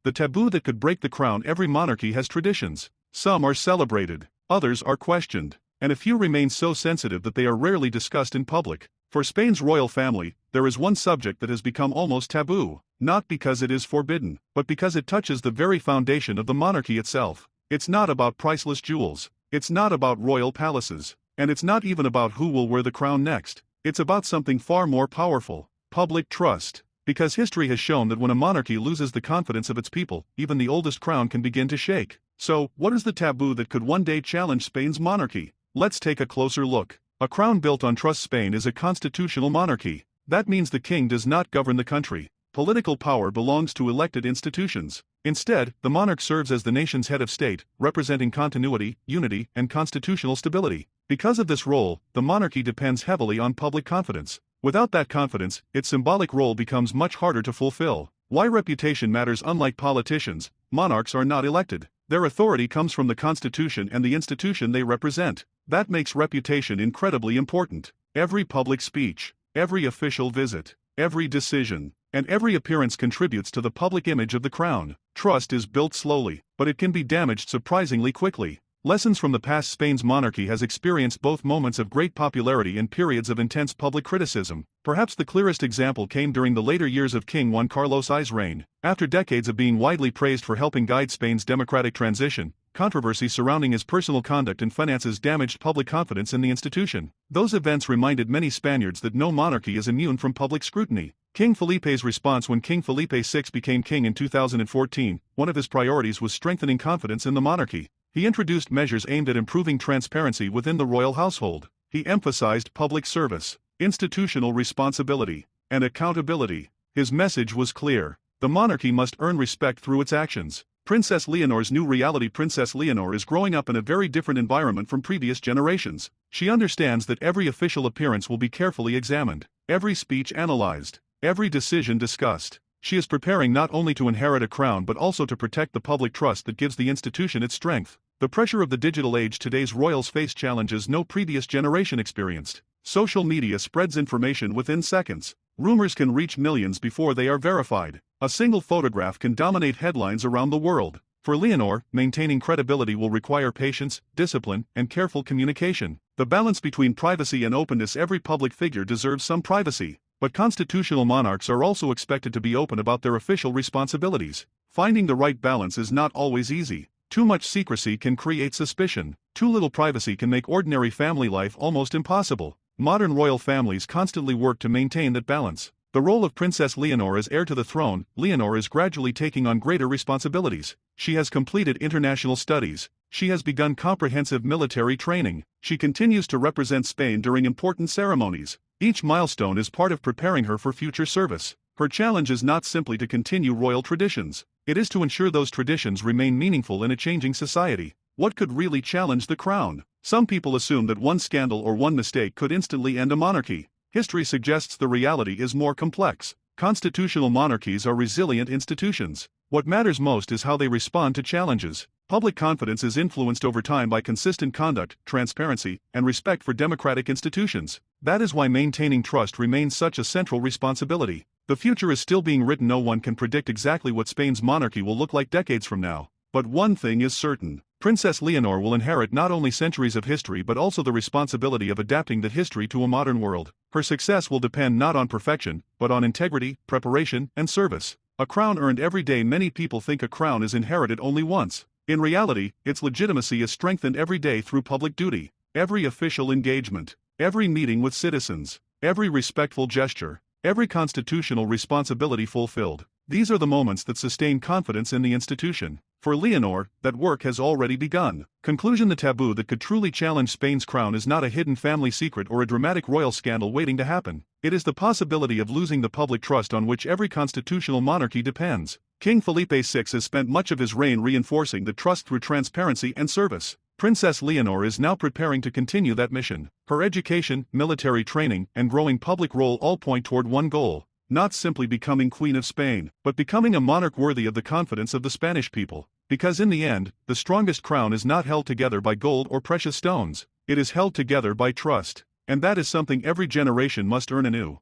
the taboo that could break the crown. Every monarchy has traditions. Some are celebrated, others are questioned, and a few remain so sensitive that they are rarely discussed in public. For Spain's royal family, there is one subject that has become almost taboo, not because it is forbidden, but because it touches the very foundation of the monarchy itself. It's not about priceless jewels, it's not about royal palaces, and it's not even about who will wear the crown next. It's about something far more powerful: public trust. Because history has shown that when a monarchy loses the confidence of its people, even the oldest crown can begin to shake. So, what is the taboo that could one day challenge Spain's monarchy? Let's take a closer look. A crown built on trust. Spain is a constitutional monarchy. That means the king does not govern the country. Political power belongs to elected institutions. Instead, the monarch serves as the nation's head of state, representing continuity, unity, and constitutional stability. Because of this role, the monarchy depends heavily on public confidence. Without that confidence, its symbolic role becomes much harder to fulfill. Why reputation matters? Unlike politicians, monarchs are not elected. Their authority comes from the Constitution and the institution they represent. That makes reputation incredibly important. Every public speech, every official visit, every decision, and every appearance contributes to the public image of the crown. Trust is built slowly, but it can be damaged surprisingly quickly. Lessons from the past. Spain's monarchy has experienced both moments of great popularity and periods of intense public criticism. Perhaps the clearest example came during the later years of King Juan Carlos I's reign. After decades of being widely praised for helping guide Spain's democratic transition, controversy surrounding his personal conduct and finances damaged public confidence in the institution. Those events reminded many Spaniards that no monarchy is immune from public scrutiny. King Felipe's response. When King Felipe VI became king in 2014, one of his priorities was strengthening confidence in the monarchy. He introduced measures aimed at improving transparency within the royal household. He emphasized public service, institutional responsibility, and accountability. His message was clear: the monarchy must earn respect through its actions. Princess Leonor's new reality. Princess Leonor is growing up in a very different environment from previous generations. She understands that every official appearance will be carefully examined, every speech analyzed, every decision discussed. She is preparing not only to inherit a crown but also to protect the public trust that gives the institution its strength. The pressure of the digital age. Today's royals face challenges no previous generation experienced. Social media spreads information within seconds. Rumors can reach millions before they are verified. A single photograph can dominate headlines around the world. For Leonor, maintaining credibility will require patience, discipline, and careful communication. The balance between privacy and openness. Every public figure deserves some privacy, but constitutional monarchs are also expected to be open about their official responsibilities. Finding the right balance is not always easy. Too much secrecy can create suspicion. Too little privacy can make ordinary family life almost impossible. Modern royal families constantly work to maintain that balance. The role of Princess Leonor as heir to the throne. Leonor is gradually taking on greater responsibilities. She has completed international studies. She has begun comprehensive military training. She continues to represent Spain during important ceremonies. Each milestone is part of preparing her for future service. Her challenge is not simply to continue royal traditions. It is to ensure those traditions remain meaningful in a changing society. What could really challenge the crown? Some people assume that one scandal or one mistake could instantly end a monarchy. History suggests the reality is more complex. Constitutional monarchies are resilient institutions. What matters most is how they respond to challenges. Public confidence is influenced over time by consistent conduct, transparency, and respect for democratic institutions. That is why maintaining trust remains such a central responsibility. The future is still being written. No one can predict exactly what Spain's monarchy will look like decades from now. But one thing is certain: Princess Leonor will inherit not only centuries of history but also the responsibility of adapting that history to a modern world. Her success will depend not on perfection, but on integrity, preparation, and service. A crown earned every day. Many people think a crown is inherited only once. In reality, its legitimacy is strengthened every day through public duty. Every official engagement, every meeting with citizens, every respectful gesture, every constitutional responsibility fulfilled. These are the moments that sustain confidence in the institution. For Leonor, that work has already begun. Conclusion: the taboo that could truly challenge Spain's crown is not a hidden family secret or a dramatic royal scandal waiting to happen. It is the possibility of losing the public trust on which every constitutional monarchy depends. King Felipe VI has spent much of his reign reinforcing the trust through transparency and service. Princess Leonor is now preparing to continue that mission. Her education, military training, and growing public role all point toward one goal: not simply becoming Queen of Spain, but becoming a monarch worthy of the confidence of the Spanish people. Because in the end, the strongest crown is not held together by gold or precious stones. It is held together by trust. And that is something every generation must earn anew.